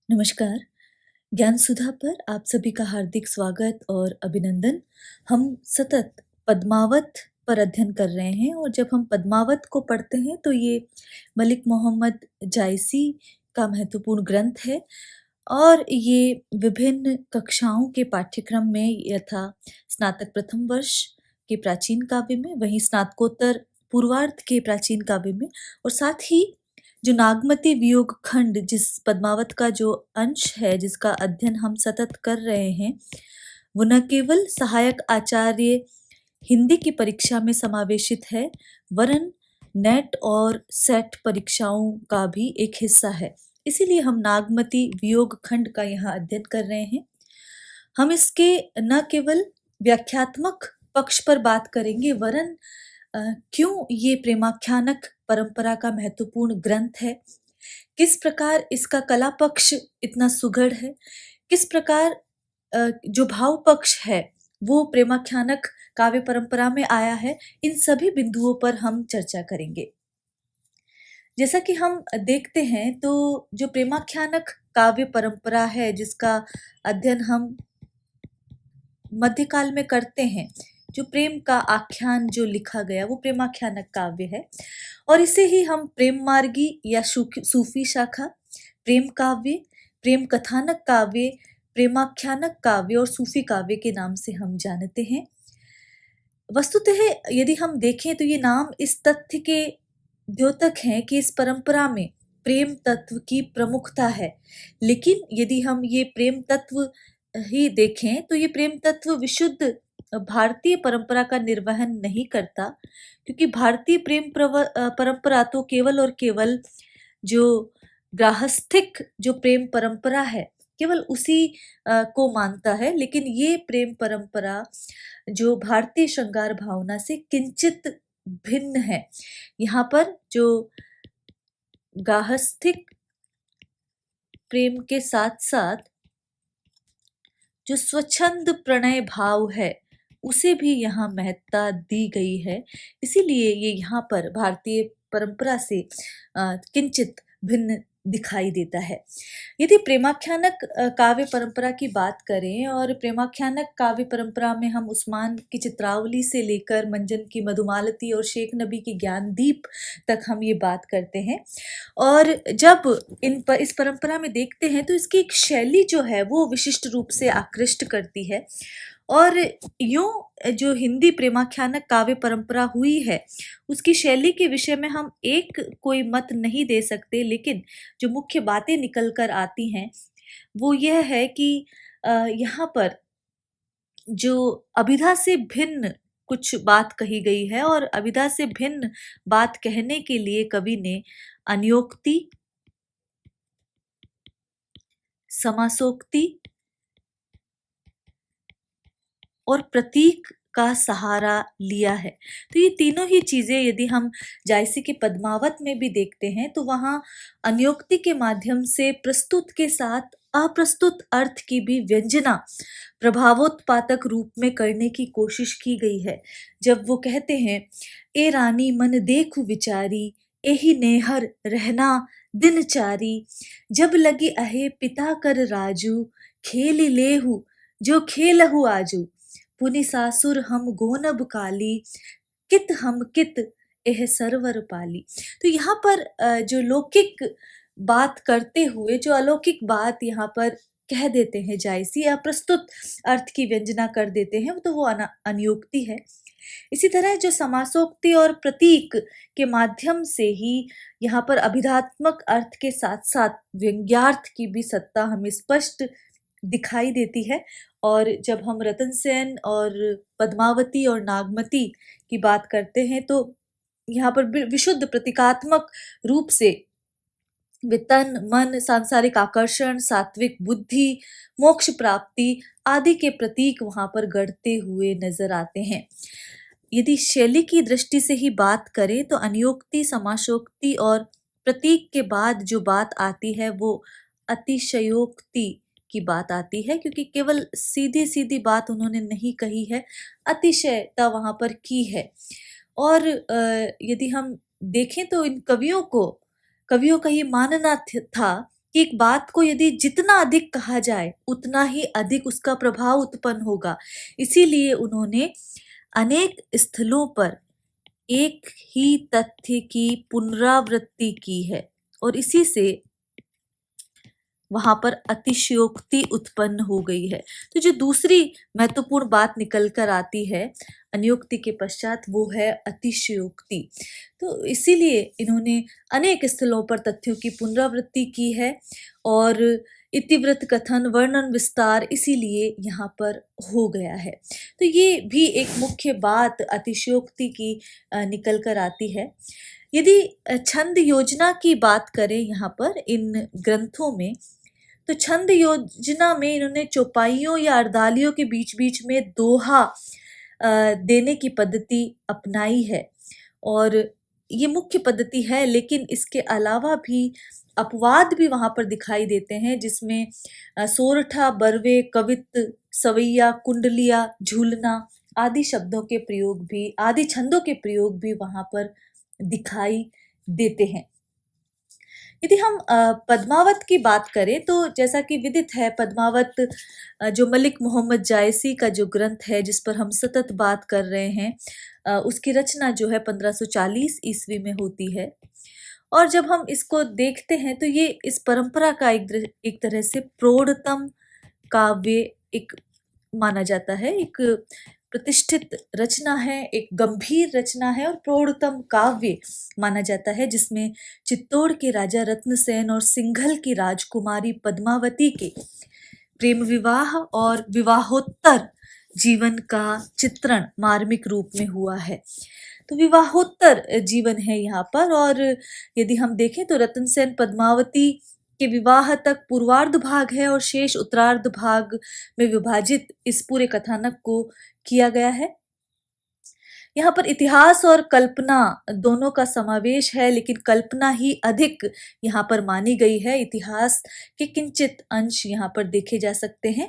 नमस्कार। ज्ञान सुधा पर आप सभी का हार्दिक स्वागत और अभिनंदन। हम सतत पद्मावत पर अध्ययन कर रहे हैं और जब हम पद्मावत को पढ़ते हैं तो ये मलिक मोहम्मद जायसी का महत्वपूर्ण ग्रंथ है और ये विभिन्न कक्षाओं के पाठ्यक्रम में यथा स्नातक प्रथम वर्ष के प्राचीन काव्य में, वहीं स्नातकोत्तर पूर्वार्ध के प्राचीन काव्य में और साथ ही जो नागमती वियोग खंड जिस पद्मावत का जो अंश है जिसका अध्ययन हम सतत कर रहे हैं, वो न केवल सहायक आचार्य हिंदी की परीक्षा में समावेशित है वरन नेट और सेट परीक्षाओं का भी एक हिस्सा है। इसीलिए हम नागमती वियोग खंड का यहाँ अध्ययन कर रहे हैं। हम इसके न केवल व्याख्यात्मक पक्ष पर बात करेंगे वरन क्यों ये प्रेमाख्यानक परंपरा का महत्वपूर्ण ग्रंथ है, किस प्रकार इसका कला पक्ष इतना सुघड़ है, किस प्रकार जो भाव पक्ष है वो प्रेमाख्यानक काव्य परंपरा में आया है, इन सभी बिंदुओं पर हम चर्चा करेंगे। जैसा कि हम देखते हैं तो जो प्रेमाख्यानक काव्य परंपरा है जिसका अध्ययन हम मध्यकाल में करते हैं, जो प्रेम का आख्यान जो लिखा गया वो प्रेमाख्यानक काव्य है और इसे ही हम प्रेम मार्गी या सूफी शाखा, प्रेम काव्य, प्रेम कथानक काव्य, प्रेमाख्यानक काव्य और सूफी काव्य के नाम से हम जानते हैं। वस्तुतः यदि हम देखें तो ये नाम इस तथ्य के द्योतक हैं कि इस परंपरा में प्रेम तत्व की प्रमुखता है, लेकिन यदि हम ये प्रेम तत्व ही देखें तो ये प्रेम तत्व विशुद्ध भारतीय परंपरा का निर्वहन नहीं करता, क्योंकि भारतीय प्रेम परंपरा तो केवल और केवल जो गार्हस्थ्यिक जो प्रेम परंपरा है केवल उसी को मानता है, लेकिन ये प्रेम परंपरा जो भारतीय श्रृंगार भावना से किंचित भिन्न है। यहाँ पर जो गार्हस्थ्यिक प्रेम के साथ साथ जो स्वच्छंद प्रणय भाव है उसे भी यहाँ महत्ता दी गई है, इसीलिए ये यहाँ पर भारतीय परंपरा से किंचित भिन्न दिखाई देता है। यदि प्रेमाख्यानक काव्य परंपरा की बात करें और प्रेमाख्यानक काव्य परंपरा में हम उस्मान की चित्रावली से लेकर मंजन की मधुमालती और शेख नबी की ज्ञानदीप तक हम ये बात करते हैं और जब इस परंपरा में देखते हैं तो इसकी एक शैली जो है वो विशिष्ट रूप से आकृष्ट करती है और यूं जो हिंदी प्रेमाख्यानक काव्य परंपरा हुई है उसकी शैली के विषय में हम एक कोई मत नहीं दे सकते, लेकिन जो मुख्य बातें निकल कर आती हैं वो यह है कि यहाँ पर जो अभिधा से भिन्न कुछ बात कही गई है और अभिधा से भिन्न बात कहने के लिए कवि ने अन्योक्ति, समासोक्ति और प्रतीक का सहारा लिया है। तो ये तीनों ही चीजें यदि हम जायसी के पद्मावत में भी देखते हैं तो वहाँ अन्योक्ति के माध्यम से प्रस्तुत के साथ अप्रस्तुत अर्थ की भी व्यंजना प्रभावोत्पादक रूप में करने की कोशिश की गई है। जब वो कहते हैं, ए रानी मन देखु विचारी, एहि नेहर रहना दिनचारी, जब लगी अहे पिता कर राजू, खेल लेहु जो खेलहु आजू, पुनि सासुर हम गोनब काली, कित हम कित एह सरवर पाली। तो यहाँ पर जो लौकिक बात करते हुए जो अलौकिक बात यहाँ पर कह देते हैं जायसी या प्रस्तुत अर्थ की व्यंजना कर देते हैं तो वो अन्योक्ति है। इसी तरह जो समासोक्ति और प्रतीक के माध्यम से ही यहाँ पर अभिधात्मक अर्थ के साथ साथ व्यंग्यार्थ की भी सत्ता हमें स्पष्ट दिखाई देती है। और जब हम रतन सेन और पद्मावती और नागमती की बात करते हैं तो यहाँ पर विशुद्ध प्रतीकात्मक रूप से तन मन, सांसारिक आकर्षण, सात्विक बुद्धि, मोक्ष प्राप्ति आदि के प्रतीक वहां पर गढ़ते हुए नजर आते हैं। यदि शैली की दृष्टि से ही बात करें तो अन्योक्ति, समासोक्ति और प्रतीक के बाद जो बात आती है वो अतिशयोक्ति की बात आती है, क्योंकि केवल सीधी सीधी बात उन्होंने नहीं कही है, अतिशयता वहां पर की है। और यदि हम देखें तो इन कवियों का ये मानना था कि एक बात को यदि जितना अधिक कहा जाए उतना ही अधिक उसका प्रभाव उत्पन्न होगा। इसीलिए उन्होंने अनेक स्थलों पर एक ही तथ्य की पुनरावृत्ति की है और इसी से वहां पर अतिशयोक्ति उत्पन्न हो गई है। तो जो दूसरी महत्वपूर्ण बात निकल कर आती है अनियोक्ति के पश्चात, वो है अतिशयोक्ति। तो इसीलिए इन्होंने अनेक स्थलों पर तथ्यों की पुनरावृत्ति की है और इतिवृत्त कथन वर्णन विस्तार इसीलिए यहाँ पर हो गया है। तो ये भी एक मुख्य बात अतिशयोक्ति की निकल कर आती है। यदि छंद योजना की बात करें यहाँ पर इन ग्रंथों में, तो छंद योजना में इन्होंने चौपाइयों या अर्दालियों के बीच बीच में दोहा देने की पद्धति अपनाई है और ये मुख्य पद्धति है, लेकिन इसके अलावा भी अपवाद भी वहां पर दिखाई देते हैं, जिसमें सोरठा, बरवे, कवित्त, सवैया, कुंडलिया, झूलना आदि शब्दों के प्रयोग भी, आदि छंदों के प्रयोग भी वहां पर दिखाई देते हैं। यदि हम पद्मावत की बात करें तो जैसा कि विदित है, पद्मावत जो मलिक मोहम्मद जायसी का जो ग्रंथ है जिस पर हम सतत बात कर रहे हैं, उसकी रचना जो है 1540 ईस्वी में होती है। और जब हम इसको देखते हैं तो ये इस परंपरा का एक तरह से प्रौढ़तम काव्य एक माना जाता है, एक प्रतिष्ठित रचना है, एक गंभीर रचना है और प्रौढ़तम काव्य माना जाता है, जिसमें चित्तौड़ के राजा रत्नसेन और सिंघल की राजकुमारी पद्मावती के प्रेम विवाह और विवाहोत्तर जीवन का चित्रण मार्मिक रूप में हुआ है। तो विवाहोत्तर जीवन है यहाँ पर। और यदि हम देखें तो रत्नसेन पद्मावती के विवाह तक पूर्वार्ध भाग है और शेष उत्तरार्ध भाग में विभाजित इस पूरे कथानक को किया गया है। यहाँ पर इतिहास और कल्पना दोनों का समावेश है, लेकिन कल्पना ही अधिक यहाँ पर मानी गई है। इतिहास के किंचित अंश यहाँ पर देखे जा सकते हैं।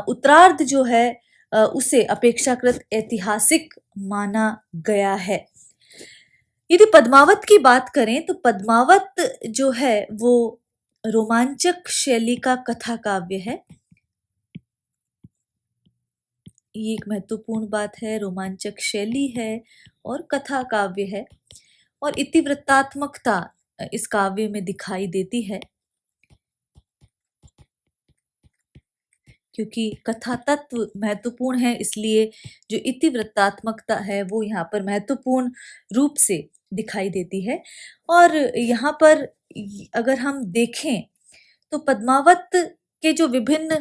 उत्तरार्ध जो है उसे अपेक्षाकृत ऐतिहासिक माना गया है। यदि पद्मावत की बात करें तो पद्मावत जो है वो रोमांचक शैली का कथा काव्य है। ये एक महत्वपूर्ण बात है, रोमांचक शैली है और कथा काव्य है और इतिवृत्तात्मकता इस काव्य में दिखाई देती है, क्योंकि कथा तत्व महत्वपूर्ण है, इसलिए जो इतिवृत्तात्मकता है वो यहाँ पर महत्वपूर्ण रूप से दिखाई देती है। और यहाँ पर अगर हम देखें तो पद्मावत के जो विभिन्न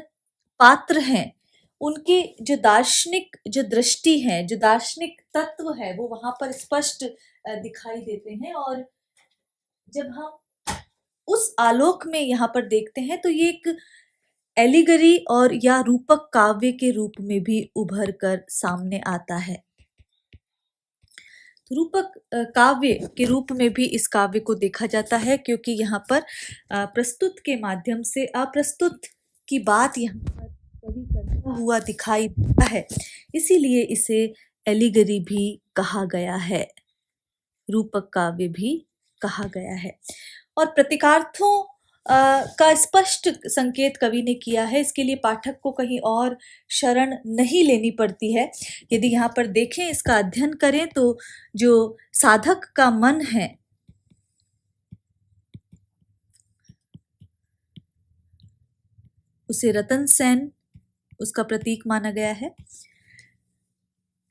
पात्र हैं उनकी जो दार्शनिक जो दृष्टि है, जो दार्शनिक तत्व है, वो वहां पर स्पष्ट दिखाई देते हैं। और जब हम उस आलोक में यहाँ पर देखते हैं तो ये एक एलिगरी और या रूपक काव्य के रूप में भी उभर कर सामने आता है। रूपक काव्य के रूप में भी इस काव्य को देखा जाता है, क्योंकि यहाँ पर प्रस्तुत के माध्यम से अप्रस्तुत की बात यहाँ पर कवि करता हुआ दिखाई देता है, इसीलिए इसे एलिगरी भी कहा गया है, रूपक काव्य भी कहा गया है। और प्रतीकार्थों का स्पष्ट संकेत कवि ने किया है, इसके लिए पाठक को कहीं और शरण नहीं लेनी पड़ती है। यदि यहाँ पर देखें, इसका अध्ययन करें तो जो साधक का मन है उसे रतन सेन उसका प्रतीक माना गया है।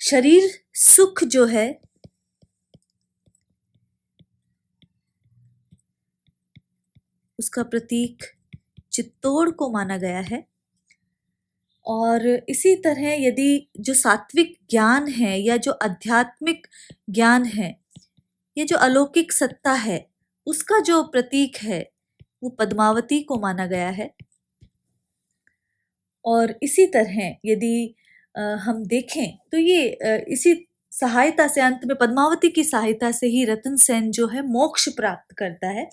शरीर सुख जो है उसका प्रतीक चित्तौड़ को माना गया है। और इसी तरह यदि जो सात्विक ज्ञान है या जो आध्यात्मिक ज्ञान है या जो अलौकिक सत्ता है उसका जो प्रतीक है वो पद्मावती को माना गया है। और इसी तरह यदि हम देखें तो ये इसी सहायता से अंत में पद्मावती की सहायता से ही रतन सेन जो है मोक्ष प्राप्त करता है।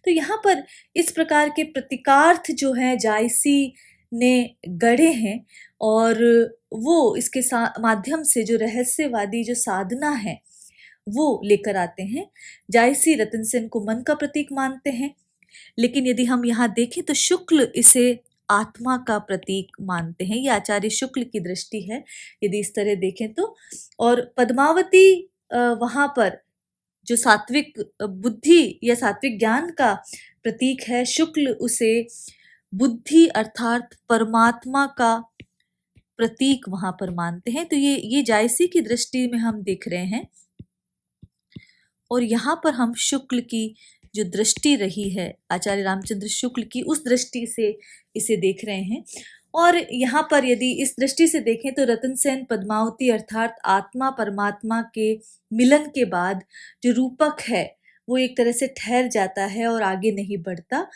तो यहाँ पर इस प्रकार के प्रतीकार्थ जो है जायसी ने गढ़े हैं और वो इसके माध्यम से जो रहस्यवादी जो साधना है वो लेकर आते हैं। जायसी रतन सेन को मन का प्रतीक मानते हैं, लेकिन यदि हम यहाँ देखें तो शुक्ल इसे आत्मा का प्रतीक मानते हैं। ये आचार्य शुक्ल की दृष्टि है यदि इस तरह देखें तो। और पद्मावती वहाँ पर जो सात्विक बुद्धि या सात्विक ज्ञान का प्रतीक है, शुक्ल उसे बुद्धि अर्थात परमात्मा का प्रतीक वहां पर मानते हैं। तो ये जायसी की दृष्टि में हम देख रहे हैं। और यहाँ पर हम शुक्ल की जो दृष्टि रही है आचार्य रामचंद्र शुक्ल की, उस दृष्टि से इसे देख रहे हैं। और यहाँ पर यदि इस दृष्टि से देखें तो रतन सेन पद्मावती अर्थात आत्मा परमात्मा के मिलन के बाद जो रूपक है वो एक तरह से ठहर जाता है और आगे नहीं बढ़ता।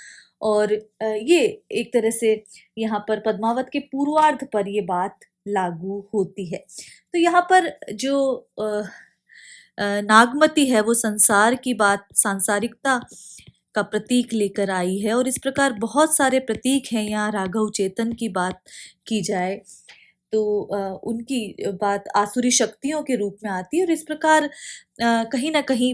और ये एक तरह से यहाँ पर पद्मावत के पूर्वार्ध पर ये बात लागू होती है। तो यहाँ पर जो नागमती है वो संसार की बात, सांसारिकता का प्रतीक लेकर आई है। और इस प्रकार बहुत सारे प्रतीक हैं। यहाँ राघव चेतन की बात की जाए तो उनकी बात आसुरी शक्तियों के रूप में आती है। और इस प्रकार कहीं ना कहीं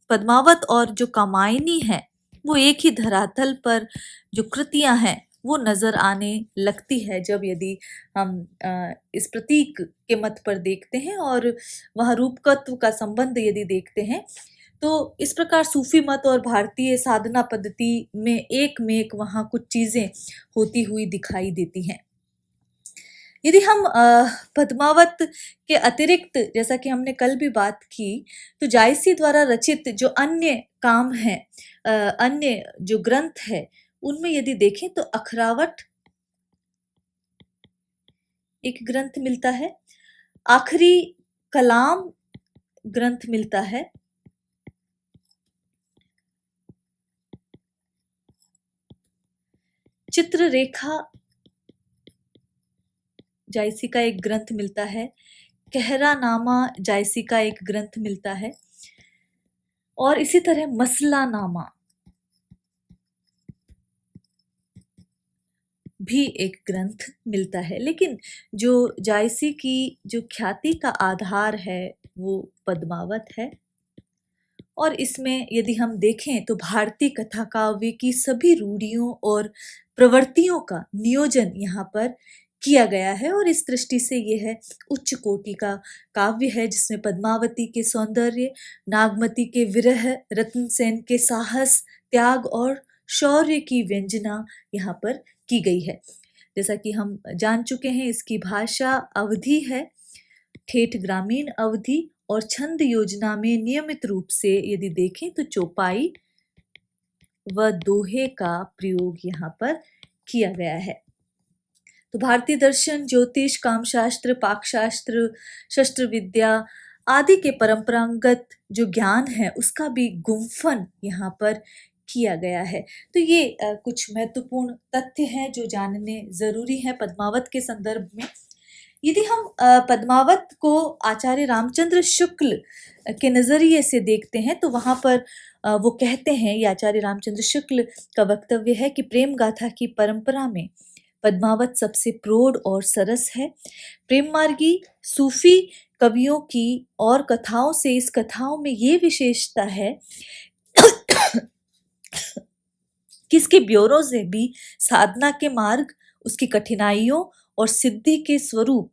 पद्मावत और जो कामायनी है वो एक ही धरातल पर जो कृतियां हैं वो नजर आने लगती है जब यदि हम इस प्रतीक के मत पर देखते हैं और वह रूपकत्व का संबंध यदि देखते हैं। तो इस प्रकार सूफी मत और भारतीय साधना पद्धति में एक में एक वहाँ कुछ चीजें होती हुई दिखाई देती हैं। यदि हम पद्मावत के अतिरिक्त, जैसा कि हमने कल भी बात की, तो जायसी द्वारा रचित जो अन्य काम है, अन्य जो ग्रंथ है, उनमें यदि देखें तो अखरावट एक ग्रंथ मिलता है, आखिरी कलाम ग्रंथ मिलता है, चित्ररेखा जायसी का एक ग्रंथ मिलता है, कहरा नामा जायसी का एक ग्रंथ मिलता है, और इसी तरह मसला नामा भी एक ग्रंथ मिलता है। लेकिन जो जायसी की जो ख्याति का आधार है वो पद्मावत है। और इसमें यदि हम देखें तो भारतीय कथा काव्य की सभी रूढ़ियों और प्रवृत्तियों का नियोजन यहाँ पर किया गया है। और इस दृष्टि से यह है उच्च कोटि का काव्य है जिसमें पद्मावती के सौंदर्य, नागमती के विरह, रतन सेन के साहस, त्याग और शौर्य की व्यंजना यहाँ पर की गई है। जैसा कि हम जान चुके हैं इसकी भाषा अवधी है, ठेठ ग्रामीण अवधी, और छंद योजना में नियमित रूप से यदि देखें तो चौपाई व दोहे का प्रयोग यहाँ पर किया गया है। तो भारतीय दर्शन, ज्योतिष, कामशास्त्र, पाकशास्त्र, शस्त्र विद्या आदि के परंपरागत जो ज्ञान है उसका भी गुम्फन यहाँ पर किया गया है। तो ये कुछ महत्वपूर्ण तथ्य हैं जो जानने जरूरी है पद्मावत के संदर्भ में। यदि हम पद्मावत को आचार्य रामचंद्र शुक्ल के नजरिए से देखते हैं तो वहां पर वो कहते हैं, ये आचार्य रामचंद्र शुक्ल का वक्तव्य है कि प्रेम गाथा की परंपरा में पद्मावत सबसे प्रौढ़ और सरस है। प्रेम मार्गी सूफी कवियों की और कथाओं से इस कथाओं में ये विशेषता है कि इसके ब्योरों से भी साधना के मार्ग, उसकी कठिनाइयों और सिद्धि के स्वरूप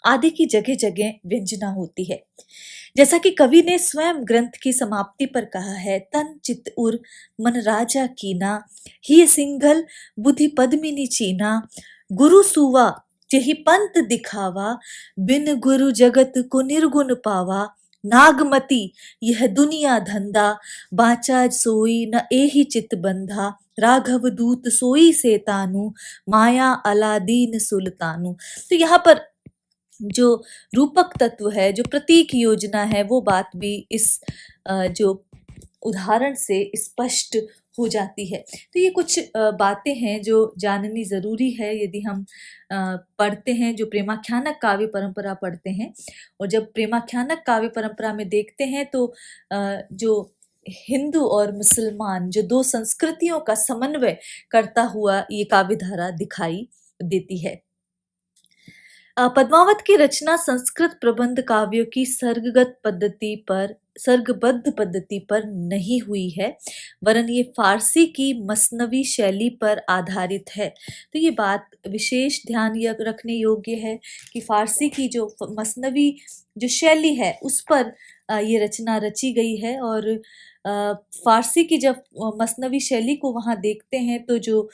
आदि की जगह जगह व्यंजना होती है। जैसा कि कवि ने स्वयं ग्रंथ की समाप्ति पर कहा है, तन चित उर मन राजा कीना, ही सिंघल बुद्धि पद्मिनी चीना, गुरु सुवा जेहि पंत दिखावा, बिन गुरु जगत को निर्गुण पावा, नागमती यह दुनिया धंधा, बाचा सोई न एहि चित बंधा, राघव दूत सोई से तानु, माया अलादीन सुल्तानु। तो यहाँ पर जो रूपक तत्व है, जो प्रतीक योजना है, वो बात भी इस जो उदाहरण से स्पष्ट हो जाती है। तो ये कुछ बातें हैं जो जाननी जरूरी है यदि हम पढ़ते हैं, जो प्रेमाख्यानक काव्य परंपरा पढ़ते हैं। और जब प्रेमाख्यानक काव्य परंपरा में देखते हैं तो जो हिंदू और मुसलमान जो दो संस्कृतियों का समन्वय करता हुआ ये काव्य धारा दिखाई देती है। पद्मावत की रचना संस्कृत प्रबंध काव्यों की सर्गबद्ध पद्धति पर नहीं हुई है, वरन ये फारसी की मसनवी शैली पर आधारित है। तो ये बात विशेष ध्यान रखने योग्य है कि फारसी की जो मसनवी जो शैली है उस पर ये रचना रची गई है। और फारसी की जब मसनवी शैली को वहाँ देखते हैं तो जो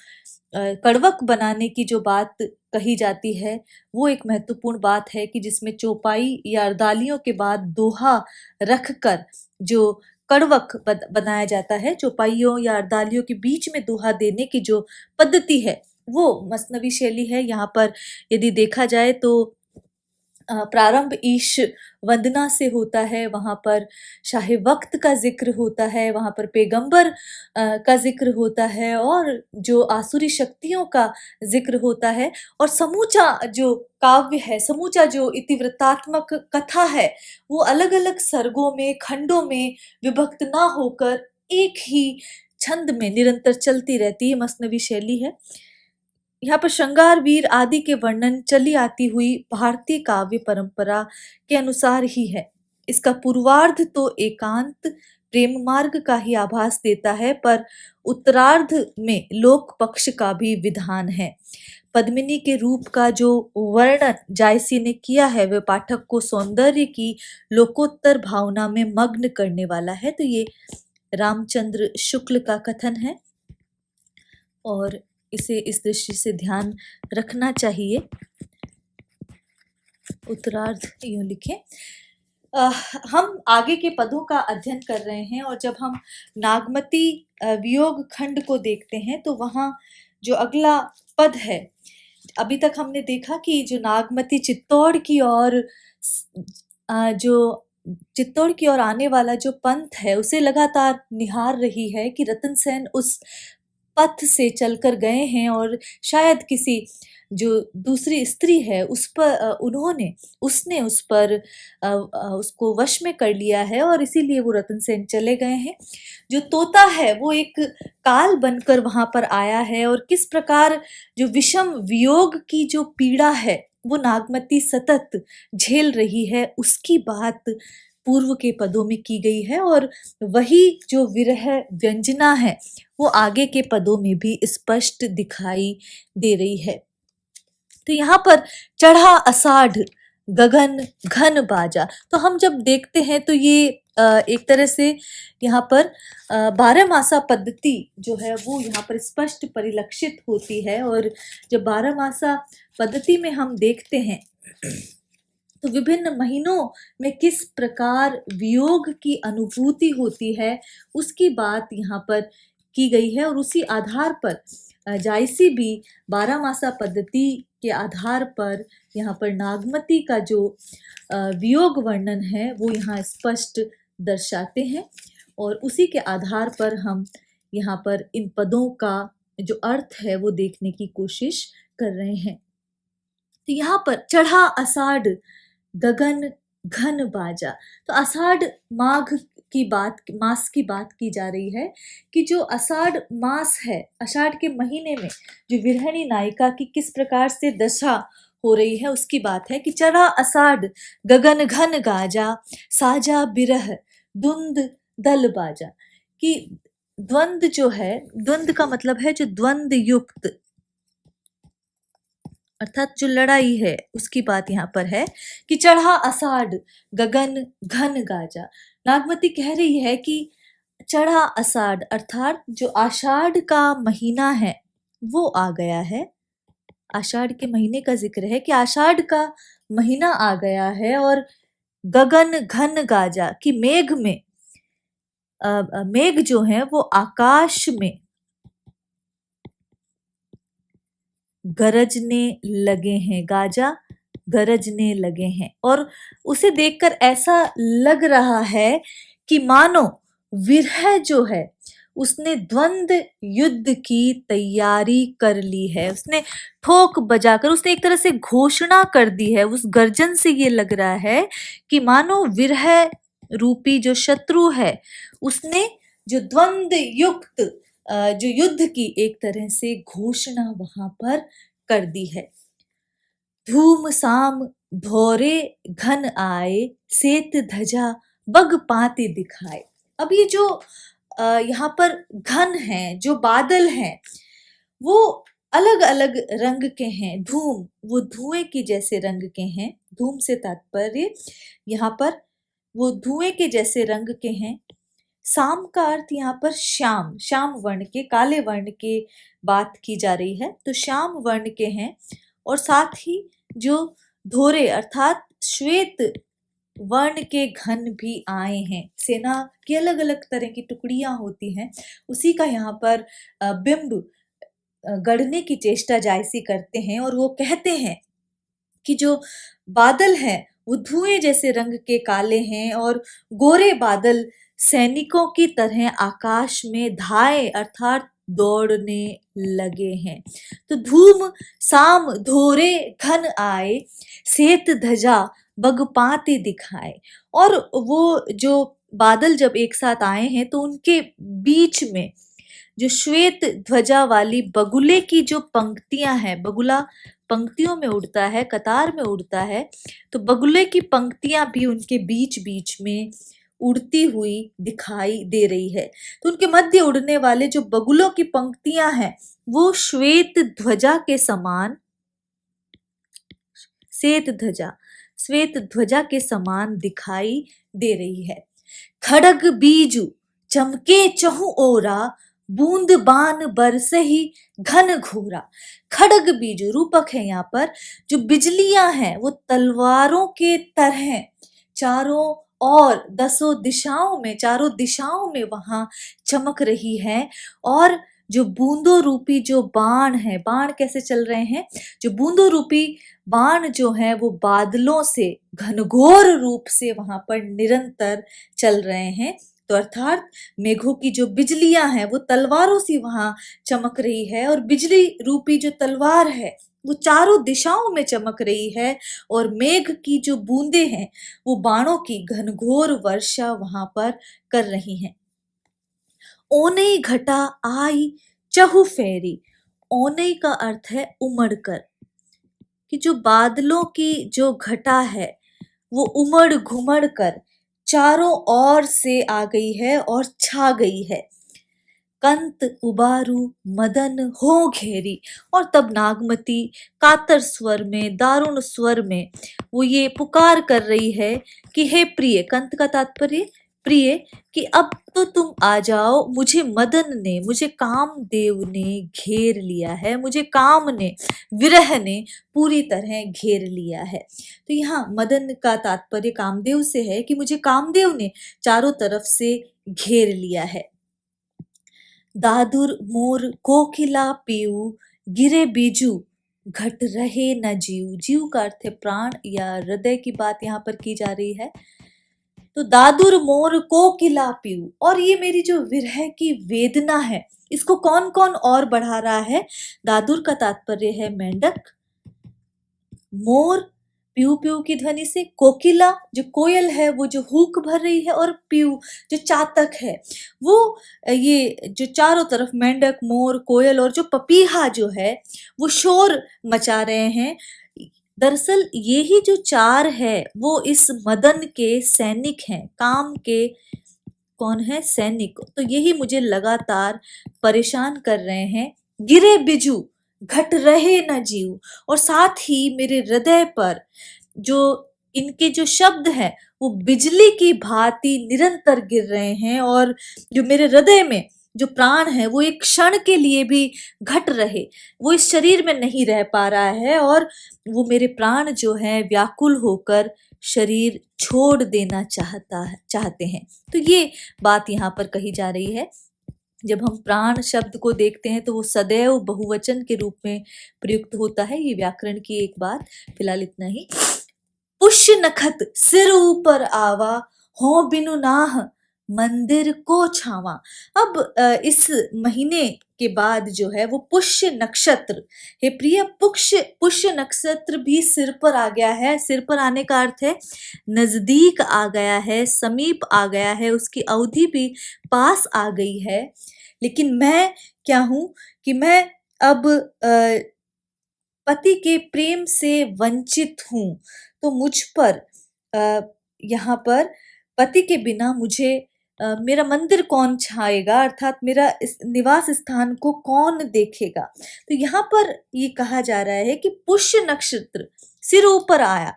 कड़वक बनाने की जो बात कही जाती है वो एक महत्वपूर्ण बात है कि जिसमें चौपाई या अर्दालियों के बाद दोहा रखकर जो कड़वक बनाया जाता है, चौपाइयों या अर्दालियों के बीच में दोहा देने की जो पद्धति है वो मसनवी शैली है। यहाँ पर यदि देखा जाए तो प्रारंभ ईश वंदना से होता है, वहाँ पर शाहे वक्त का जिक्र होता है, वहाँ पर पैगंबर का जिक्र होता है और जो आसुरी शक्तियों का जिक्र होता है। और समूचा जो काव्य है, समूचा जो इतिवृत्तात्मक कथा है वो अलग अलग सर्गों में, खंडों में विभक्त ना होकर एक ही छंद में निरंतर चलती रहती है, मसनवी शैली है। यहाँ पर श्रृंगार वीर आदि के वर्णन चली आती हुई भारतीय काव्य परंपरा के अनुसार ही है। इसका पूर्वार्ध तो एकांत प्रेम मार्ग का ही आभास देता है, पर उत्तरार्ध में लोक पक्ष का भी विधान है। पद्मिनी के रूप का जो वर्णन जायसी ने किया है वह पाठक को सौंदर्य की लोकोत्तर भावना में मग्न करने वाला है। तो ये रामचंद्र शुक्ल का कथन है और इसे इस दृष्टि से ध्यान रखना चाहिए। उत्तरार्ध यूं लिखें। हम आगे के पदों का अध्ययन कर रहे हैं और जब हम नागमती वियोग खंड को देखते हैं तो वहाँ जो अगला पद है, अभी तक हमने देखा कि जो नागमती चित्तौड़ की ओर आने वाला जो पंथ है उसे लगातार निहार रही है कि रतन सेन उस पथ से चलकर गए हैं और शायद किसी जो दूसरी स्त्री है उसने उस पर उसको वश में कर लिया है और इसीलिए वो रतन सेन चले गए हैं। जो तोता है वो एक काल बनकर वहां पर आया है और किस प्रकार जो विषम वियोग की जो पीड़ा है वो नागमती सतत झेल रही है उसकी बात पूर्व के पदों में की गई है और वही जो विरह व्यंजना है वो आगे के पदों में भी स्पष्ट दिखाई दे रही है। तो यहाँ पर चढ़ा अषाढ़ गगन घन बाजा, तो हम जब देखते हैं तो ये एक तरह से यहाँ पर 12 मासा पद्धति जो है वो यहाँ पर स्पष्ट परिलक्षित होती है। और जब 12 मासा पद्धति में हम देखते हैं तो विभिन्न महीनों में किस प्रकार वियोग की अनुभूति होती है उसकी बात यहाँ पर की गई है और उसी आधार पर जायसी भी 12 मासा पद्धति के आधार पर यहाँ पर नागमती का जो वियोग वर्णन है वो यहाँ स्पष्ट दर्शाते हैं और उसी के आधार पर हम यहाँ पर इन पदों का जो अर्थ है वो देखने की कोशिश कर रहे हैं। तो यहाँ पर चढ़ा अषाढ़ गगन घन बाजा, तो आषाढ़ माघ मास की बात की जा रही है कि जो आषाढ़ मास है, आषाढ़ के महीने में जो विरहिणी नायिका की किस प्रकार से दशा हो रही है उसकी बात है कि चढ़ा अषाढ़ गगन घन गाजा साजा बिरह द्वंद दल बाजा। कि द्वंद जो है, द्वंद का मतलब है जो द्वंद युक्त अर्थात जो लड़ाई है उसकी बात यहाँ पर है कि चढ़ा अषाढ़ गगन घन गाजा। नागमती कह रही है कि चढ़ा अषाढ़ अर्थात जो आषाढ़ का महीना है वो आ गया है। आषाढ़ के महीने का जिक्र है कि आषाढ़ का महीना आ गया है और गगन घन गाजा कि मेघ जो है वो आकाश में गरजने लगे हैं, गाजा गरजने लगे हैं। और उसे देखकर ऐसा लग रहा है कि मानो विरह जो है उसने द्वंद युद्ध की तैयारी कर ली है, उसने ठोक बजाकर उसने एक तरह से घोषणा कर दी है। उस गर्जन से ये लग रहा है कि मानो विरह रूपी जो शत्रु है उसने जो द्वंद युक्त जो युद्ध की एक तरह से घोषणा वहां पर कर दी है। धूम साम भोरे घन आए, सेत धजा बग पाती दिखाए। अब ये जो यहाँ पर घन है, जो बादल हैं, वो अलग अलग रंग के हैं। धूम, वो धुएं की जैसे रंग के हैं। धूम से तात्पर्य यहाँ पर वो धुएं के जैसे रंग के हैं। साम का अर्थ यहाँ पर श्याम, श्याम वर्ण के, काले वर्ण के बात की जा रही है, तो श्याम वर्ण के हैं। और साथ ही जो धोरे अर्थात श्वेत वर्ण के घन भी आए हैं। सेना की अलग अलग तरह की टुकड़ियां होती हैं, उसी का यहाँ पर बिंब गढ़ने की चेष्टा जायसी करते हैं। और वो कहते हैं कि जो बादल हैं वो धुएं जैसे रंग के काले हैं और गोरे बादल सैनिकों की तरह आकाश में धाए अर्थात दौड़ने लगे हैं। तो धूम साम धोरे घन आए, सेत ध्वजा बगपाते दिखाए। और वो जो बादल जब एक साथ आए हैं तो उनके बीच में जो श्वेत ध्वजा वाली बगुले की जो पंक्तियां हैं, बगुला पंक्तियों में उड़ता है, कतार में उड़ता है, तो बगुले की पंक्तियां भी उनके बीच बीच में उड़ती हुई दिखाई दे रही है। तो उनके मध्य उड़ने वाले जो बगुलों की पंक्तियां हैं वो श्वेत ध्वजा के समान, श्वेत ध्वजा, श्वेत ध्वजा के समान दिखाई दे रही है। खड़ग बीजू चमके चहु ओरा, बूंद बान बरसे ही घन घोरा। खड़ग बीजू रूपक है यहाँ पर, जो बिजलियां हैं वो तलवारों के तरह चारों और दसों दिशाओं में, चारों दिशाओं में वहां चमक रही है। और जो बूंदों रूपी जो बाण है, बाण कैसे चल रहे हैं, जो बूंदों रूपी बाण जो है वो बादलों से घनघोर रूप से वहां पर निरंतर चल रहे हैं। तो अर्थात मेघों की जो बिजलियां हैं वो तलवारों से वहां चमक रही है, और बिजली रूपी जो तलवार है वो चारों दिशाओं में चमक रही है। और मेघ की जो बूंदे हैं वो बाणों की घनघोर वर्षा वहां पर कर रही हैं। ओनई घटा आई चहु फेरी। ओनई का अर्थ है उमड़कर, कि जो बादलों की जो घटा है वो उमड़ घुमड़ कर चारों ओर से आ गई है और छा गई है। कंत उबारू मदन हो घेरी। और तब नागमती कातर स्वर में, दारुण स्वर में वो ये पुकार कर रही है कि हे प्रिय, कंत का तात्पर्य प्रिय, कि अब तो तुम आ जाओ, मुझे मदन ने, मुझे कामदेव ने घेर लिया है, मुझे काम ने, विरह ने पूरी तरह घेर लिया है। तो यहाँ मदन का तात्पर्य कामदेव से है कि मुझे कामदेव ने चारों तरफ से घेर लिया है। दादुर मोर कोकिला पीऊ, गिरे बीजू घट रहे न जीव। जीव का अर्थ है प्राण या हृदय की बात यहाँ पर की जा रही है। तो दादुर मोर कोकिला पीऊ, और ये मेरी जो विरह की वेदना है इसको कौन कौन और बढ़ा रहा है। दादुर का तात्पर्य है मेंढक, मोर पीऊ पीऊ की ध्वनि से, कोकिला जो कोयल है वो जो हुक भर रही है, और पीऊ जो चातक है वो ये जो चारों तरफ मेंढक, मोर, कोयल और जो पपीहा जो है वो शोर मचा रहे हैं। दरअसल ये ही जो चार है वो इस मदन के सैनिक हैं, काम के कौन है, सैनिक। तो यही मुझे लगातार परेशान कर रहे हैं। गिरे बिजू घट रहे न जीव, और साथ ही मेरे हृदय पर जो इनके जो शब्द हैं वो बिजली की भांति निरंतर गिर रहे हैं, और जो मेरे हृदय में जो प्राण है वो एक क्षण के लिए भी घट रहे, वो इस शरीर में नहीं रह पा रहा है, और वो मेरे प्राण जो है व्याकुल होकर शरीर छोड़ देना चाहते हैं। तो ये बात यहाँ पर कही जा रही है। जब हम प्राण शब्द को देखते हैं तो वो सदैव बहुवचन के रूप में प्रयुक्त होता है। ये व्याकरण की एक बात, फिलहाल इतना ही। पुष्य नखत सिर ऊपर आवा, हो बिनु नाह मंदिर को छावा। अब इस महीने के बाद जो है वो पुष्य नक्षत्र, हे प्रिय, पुष्य नक्षत्र भी सिर पर आ गया है। सिर पर आने का अर्थ है नजदीक आ गया है, समीप आ गया है, उसकी अवधि भी पास आ गई है। लेकिन मैं क्या हूं कि मैं अब पति के प्रेम से वंचित हूँ, तो मुझ पर यहाँ पर पति के बिना मुझे मेरा मंदिर कौन छाएगा, अर्थात मेरा इस निवास स्थान को कौन देखेगा। तो यहाँ पर ये कहा जा रहा है कि पुष्य नक्षत्र सिर ऊपर आया,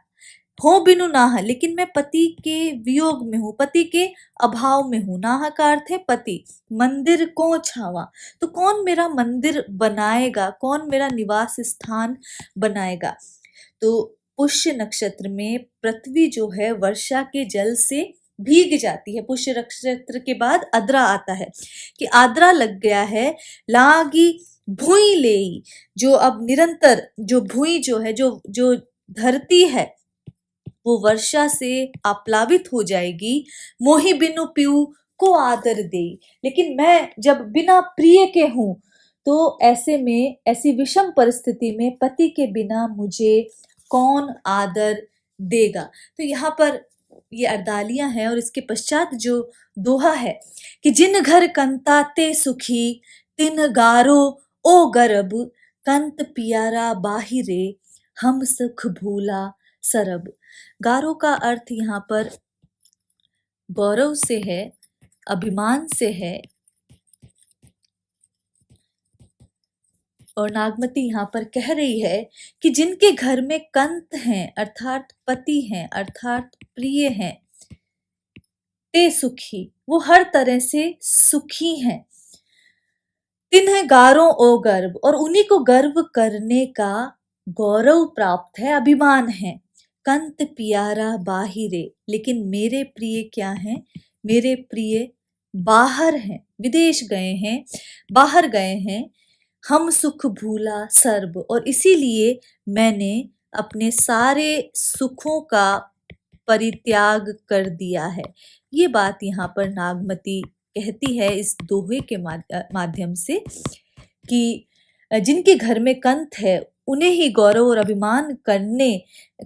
हो बिनु नाह, लेकिन मैं पति के वियोग में हूँ, पति के अभाव में हूँ। नाह का अर्थ है पति, मंदिर को छावा, तो कौन मेरा मंदिर बनाएगा, कौन मेरा निवास स्थान बनाएगा। तो पुष्य नक्षत्र में पृथ्वी जो है वर्षा के जल से भीग जाती है। पुष्य नक्षत्र के बाद आद्रा आता है कि आद्रा लग गया है, लागी भुई लेई, जो अब निरंतर जो भुई जो है, जो धरती है वो वर्षा से आप्लावित हो जाएगी। मोहि बिनु पिऊ को आदर दे, लेकिन मैं जब बिना प्रिय के हूं, तो ऐसे में, ऐसी विषम परिस्थिति में पति के बिना मुझे कौन आदर देगा। तो यहाँ पर ये अर्दालियां हैं और इसके पश्चात जो दोहा है कि जिन घर कंता ते सुखी, तिन गारो ओ गर्भ, कंत पियारा बाहिरे, हम सुख भूला सरब। गारो का अर्थ यहाँ पर गौरव से है, अभिमान से है, और नागमती यहाँ पर कह रही है कि जिनके घर में कंत हैं, अर्थात पति हैं, अर्थात प्रिय हैं, ते सुखी, वो हर तरह से सुखी हैं। तिन्ह गारो ओ गर्व, और उन्हीं को गर्व करने का गौरव प्राप्त है, अभिमान है। कंत पियारा बाहिरे, लेकिन मेरे प्रिय क्या हैं, मेरे प्रिय बाहर हैं, विदेश गए हैं, बाहर गए हैं। हम सुख भूला सर्ब, और इसीलिए मैंने अपने सारे सुखों का परित्याग कर दिया है। ये बात यहाँ पर नागमती कहती है इस दोहे के माध्यम से कि जिनके घर में कंत है उन्हें ही गौरव और अभिमान करने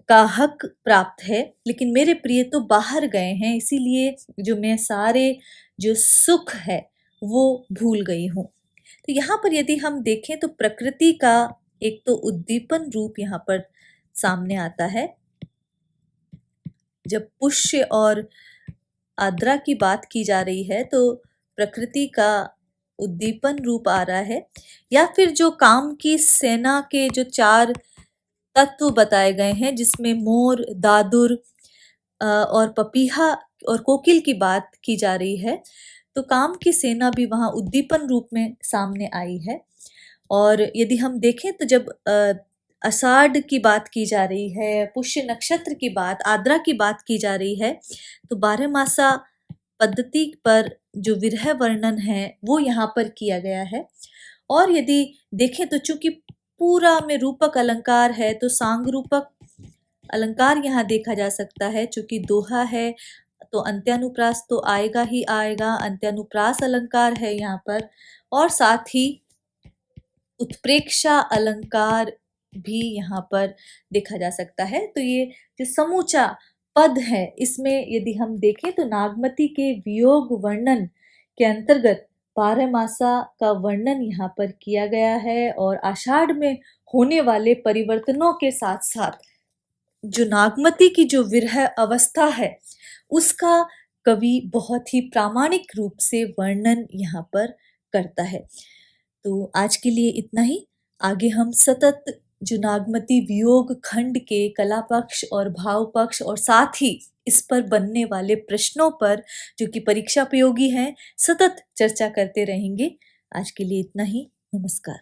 का हक प्राप्त है, लेकिन मेरे प्रिय तो बाहर गए हैं, इसीलिए जो मैं सारे जो सुख है वो भूल गई हूँ। तो यहाँ पर यदि हम देखें तो प्रकृति का एक तो उद्दीपन रूप यहाँ पर सामने आता है। जब पुष्य और आद्रा की बात की जा रही है तो प्रकृति का उद्दीपन रूप आ रहा है, या फिर जो काम की सेना के जो 4 तत्व बताए गए हैं, जिसमें मोर, दादुर और पपीहा और कोकिल की बात की जा रही है, तो काम की सेना भी वहाँ उद्दीपन रूप में सामने आई है। और यदि हम देखें तो जब आषाढ़ की बात की जा रही है, पुष्य नक्षत्र की बात, आद्रा की बात की जा रही है, तो 12 मासा पद्धति पर जो विरह वर्णन है वो यहाँ पर किया गया है। और यदि देखें तो चूंकि पूरा में रूपक अलंकार है, तो सांग रूपक अलंकार यहाँ देखा जा सकता है। चूंकि दोहा है तो अंत्यानुप्रास तो आएगा ही आएगा, अंत्यानुप्रास अलंकार है यहाँ पर, और साथ ही उत्प्रेक्षा अलंकार भी यहाँ पर देखा जा सकता है। तो ये जो समूचा पद है, इसमें यदि हम देखें तो नागमती के वियोग वर्णन के अंतर्गत 12 मासा का वर्णन यहाँ पर किया गया है, और आषाढ़ में होने वाले परिवर्तनों के साथ साथ जो नागमती की जो विरह अवस्था है उसका कवि बहुत ही प्रामाणिक रूप से वर्णन यहाँ पर करता है। तो आज के लिए इतना ही। आगे हम सतत जो नागमती वियोग खंड के कला पक्ष और भाव पक्ष और साथ ही इस पर बनने वाले प्रश्नों पर, जो कि परीक्षा उपयोगी हैं, सतत चर्चा करते रहेंगे। आज के लिए इतना ही। नमस्कार।